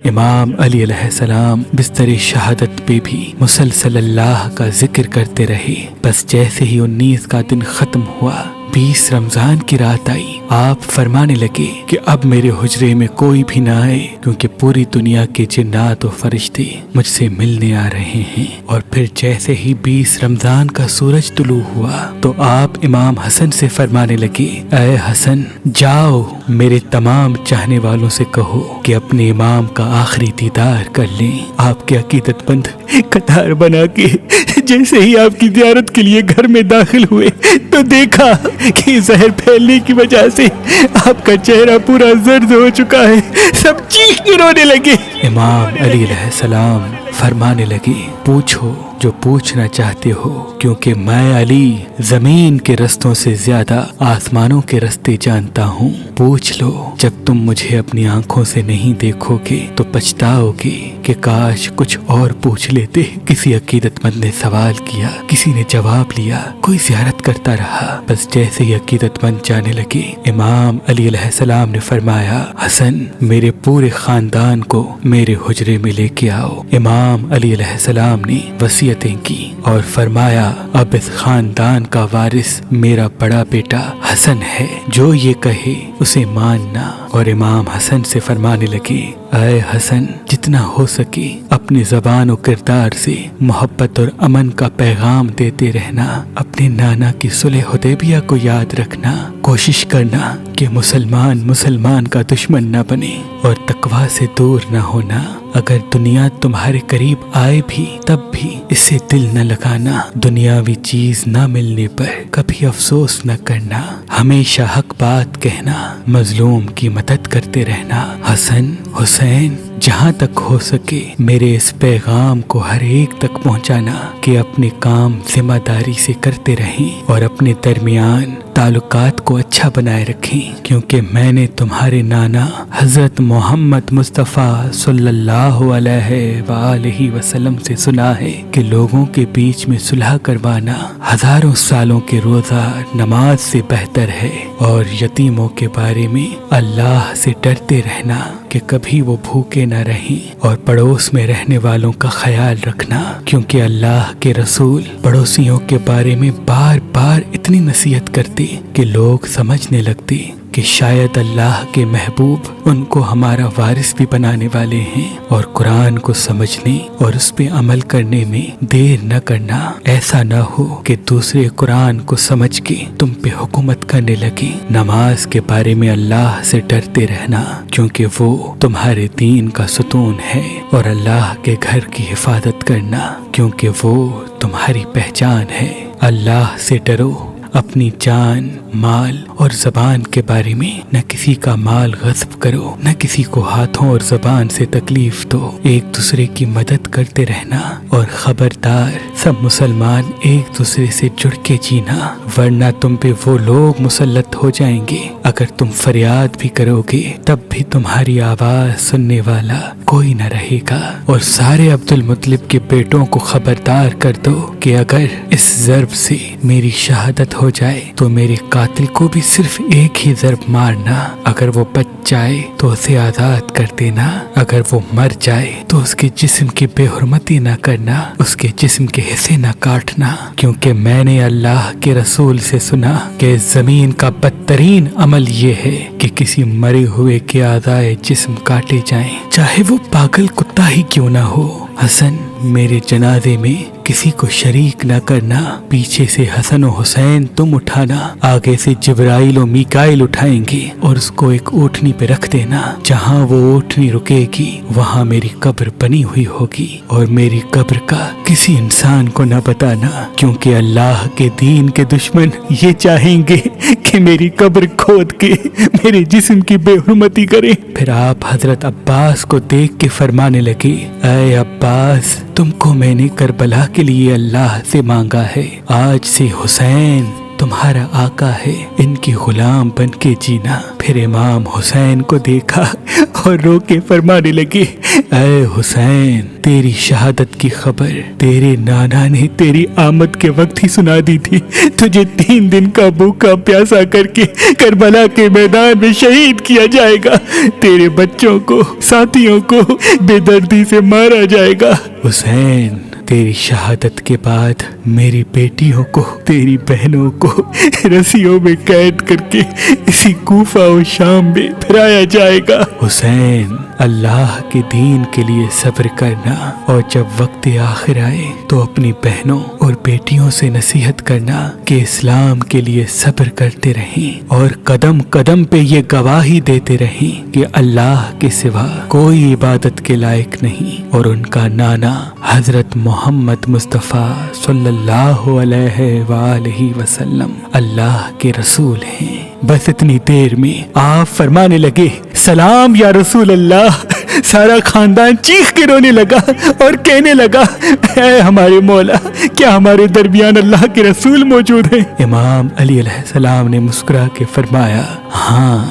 امام علی علیہ السلام بستر شہادت پہ بھی مسلسل اللہ کا ذکر کرتے رہے۔ بس جیسے ہی 19 کا دن ختم ہوا، 20 رمضان کی رات آئی، آپ فرمانے لگے کہ اب میرے حجرے میں کوئی بھی نہ آئے، کیونکہ پوری دنیا کے جنات و فرشتے مجھ سے ملنے آ رہے ہیں۔ اور پھر جیسے ہی 20 رمضان کا سورج طلوع ہوا تو آپ امام حسن سے فرمانے لگے، اے حسن، جاؤ میرے تمام چاہنے والوں سے کہو کہ اپنے امام کا آخری دیدار کر لیں۔ آپ کے عقیدت مند قطار بنا کے جیسے ہی آپ کی زیارت کے لیے گھر میں داخل ہوئے تو دیکھا کہ زہر پھیلنے کی وجہ سے آپ کا چہرہ پورا زرد ہو چکا ہے۔ سب چیخ کے رونے لگے۔ امام علی علیہ السلام فرمانے لگے، پوچھو جو پوچھنا چاہتے ہو، کیونکہ میں علی زمین کے رستوں سے زیادہ آسمانوں کے رستے جانتا ہوں۔ پوچھ لو، جب تم مجھے اپنی آنکھوں سے نہیں دیکھو گے تو پچھتاؤ گے کہ کاش کچھ اور پوچھ لیتے۔ کسی عقیدت مند نے سوال کیا، کسی نے جواب لیا، کوئی زیارت کرتا رہا۔ بس جیسے ہی عقیدت مند جانے لگے، امام علی علیہ السلام نے فرمایا، حسن، میرے پورے خاندان کو میرے حجرے میں لے کے آؤ۔ امام علی علیہ السلام نے وصیتیں کی اور فرمایا، اب اس خاندان کا وارث میرا بڑا بیٹا حسن ہے، جو یہ کہے اسے ماننا۔ اور امام حسن سے فرمانے لگے، اے حسن، جتنا ہو سکے اپنی زبان و کردار سے محبت اور امن کا پیغام دیتے رہنا۔ اپنے نانا کی صلح حدیبیہ کو یاد رکھنا، کوشش کرنا کہ مسلمان کا دشمن نہ بنے اور تقوی سے دور نہ ہونا۔ اگر دنیا تمہارے قریب آئے بھی تب بھی اس سے دل نہ لگانا۔ دنیاوی چیز نہ ملنے پر کبھی افسوس نہ کرنا۔ ہمیشہ حق بات کہنا، مظلوم کی مدد کرتے رہنا۔ حسن، حسین، جہاں تک ہو سکے میرے اس پیغام کو ہر ایک تک پہنچانا کہ اپنے کام ذمہ داری سے کرتے رہیں اور اپنے درمیان تعلقات کو اچھا بنائے رکھیں، کیونکہ میں نے تمہارے نانا حضرت محمد مصطفیٰ صلی اللہ علیہ وآلہ وسلم سے سنا ہے کہ لوگوں کے بیچ میں صلح کروانا ہزاروں سالوں کے روزہ نماز سے بہتر ہے، اور یتیموں کے بارے میں اللہ سے ڈرتے رہنا کہ کبھی وہ بھوکے نہ رہیں، اور پڑوس میں رہنے والوں کا خیال رکھنا، کیونکہ اللہ کے رسول پڑوسیوں کے بارے میں بار بار اتنی نصیحت کرتے کہ لوگ سمجھنے لگتے کہ شاید اللہ کے محبوب ان کو ہمارا وارث بھی بنانے والے ہیں۔ اور قرآن کو سمجھنے اور اس پہ عمل کرنے میں دیر نہ کرنا، ایسا نہ ہو کہ دوسرے قرآن کو سمجھ کے تم پہ حکومت کرنے لگے۔ نماز کے بارے میں اللہ سے ڈرتے رہنا، کیونکہ وہ تمہارے دین کا ستون ہے، اور اللہ کے گھر کی حفاظت کرنا، کیونکہ وہ تمہاری پہچان ہے۔ اللہ سے ڈرو، اپنی جان، مال اور زبان کے بارے میں نہ کسی کا مال غصب کرو، نہ کسی کو ہاتھوں اور زبان سے تکلیف دو، ایک دوسرے کی مدد کرتے رہنا، اور خبردار سب مسلمان ایک دوسرے سے جڑ کے جینا، ورنہ تم پہ وہ لوگ مسلط ہو جائیں گے۔ اگر تم فریاد بھی کرو گے تب بھی تمہاری آواز سننے والا کوئی نہ رہے گا۔ اور سارے عبد المطلب کے بیٹوں کو خبردار کر دو کہ اگر اس ضرب سے میری شہادت ہو جائے تو میرے قاتل کو بھی صرف ایک ہی ضرب مارنا، اگر وہ بچ جائے تو اسے آزاد کر دینا، اگر وہ مر جائے تو اس کے جسم کی بے حرمتی نہ کرنا، اس کے جسم کے حصے نہ کاٹنا، کیونکہ میں نے اللہ کے رسول سے سنا کہ اس زمین کا بدترین عمل یہ ہے کہ کسی مرے ہوئے کے اعضائے جسم کاٹے جائیں، چاہے وہ پاگل کتا ہی کیوں نہ ہو۔ حسن، میرے جنازے میں کسی کو شریک نہ کرنا، پیچھے سے حسن و حسین تم اٹھانا، آگے سے جبرائیل و میکائیل اٹھائیں گے اور اس کو ایک اونٹنی پہ رکھ دینا، جہاں وہ اونٹنی رکے گی وہاں میری قبر بنی ہوئی ہوگی، اور میری قبر کا کسی انسان کو نہ بتانا، کیونکہ اللہ کے دین کے دشمن یہ چاہیں گے کہ میری قبر کھود کے میرے جسم کی بے حرمتی کریں۔ پھر آپ حضرت عباس کو دیکھ کے فرمانے لگے، اے تم کو میں نے کربلا کے لیے اللہ سے مانگا ہے، آج سے حسین تمہارا آقا ہے، ان کی غلام بن کے جینا۔ پھر امام حسین کو دیکھا اور رو کے فرمانے لگے، اے حسین، تیری شہادت کی خبر تیرے نانا نے تیری آمد کے وقت ہی سنا دی تھی۔ تجھے 3 دن کا بھوکا پیاسا کر کے کربلا کے میدان میں شہید کیا جائے گا، تیرے بچوں کو، ساتھیوں کو بے دردی سے مارا جائے گا۔ حسین، تیری شہادت کے بعد میری بیٹیوں کو، تیری بہنوں کو رسیوں میں قید کر کے اسی کوفہ و شام میں پھرایا جائے گا۔ حسین، اللہ کے دین کے لیے صبر کرنا، اور جب وقت آخر آئے تو اپنی بہنوں اور بیٹیوں سے نصیحت کرنا کہ اسلام کے لیے صبر کرتے رہیں اور قدم قدم پہ یہ گواہی دیتے رہیں کہ اللہ کے سوا کوئی عبادت کے لائق نہیں، اور ان کا نانا حضرت محمد مصطفیٰ صلی اللہ علیہ وآلہ وسلم اللہ کے رسول ہیں۔ بس اتنی دیر میں آپ فرمانے لگے، سلام یا رسول اللہ۔ سارا خاندان چیخ کے رونے لگا اور کہنے لگا، اے ہمارے مولا، کیا ہمارے درمیان اللہ کے رسول موجود ہیں؟ امام علی علیہ السلام نے مسکرا کے فرمایا، ہاں،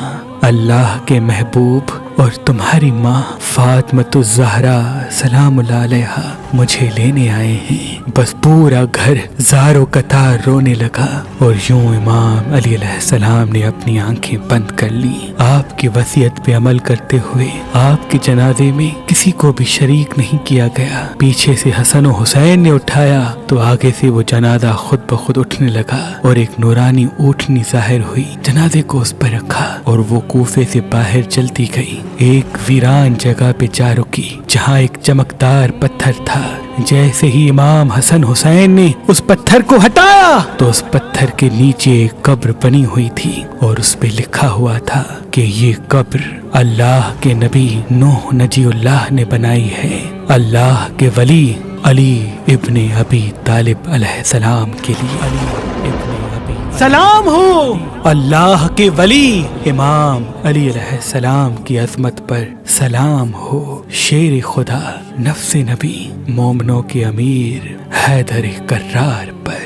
اللہ کے محبوب اور تمہاری ماں فاطمۃ الزہرا سلام اللہ علیہا مجھے لینے آئے ہیں۔ بس پورا گھر زار و قطار رونے لگا، اور یوں امام علی علیہ السلام نے اپنی آنکھیں بند کر لی۔ آپ کی وصیت پہ عمل کرتے ہوئے آپ کے جنازے میں کسی کو بھی شریک نہیں کیا گیا۔ پیچھے سے حسن و حسین نے اٹھایا تو آگے سے وہ جنازہ خود بخود اٹھنے لگا، اور ایک نورانی اونٹنی ظاہر ہوئی، جنازے کو اس پر رکھا اور وہ کوفے سے باہر چلتی گئی۔ ایک ویران جگہ پہ جا رکی جہاں ایک چمکدار پتھر تھا۔ جیسے ہی امام حسن حسین نے اس پتھر کو ہٹایا تو اس پتھر کے نیچے ایک قبر بنی ہوئی تھی، اور اس پہ لکھا ہوا تھا کہ یہ قبر اللہ کے نبی نوح نجی اللہ نے بنائی ہے، اللہ کے ولی علی ابن ابی طالب علیہ السلام کے لیے۔ علی ابن ابی سلام ہو اللہ کے ولی امام علی علیہ السلام کی عظمت پر، سلام ہو شیر خدا نفس نبی مومنوں کے امیر حیدر کرار پر۔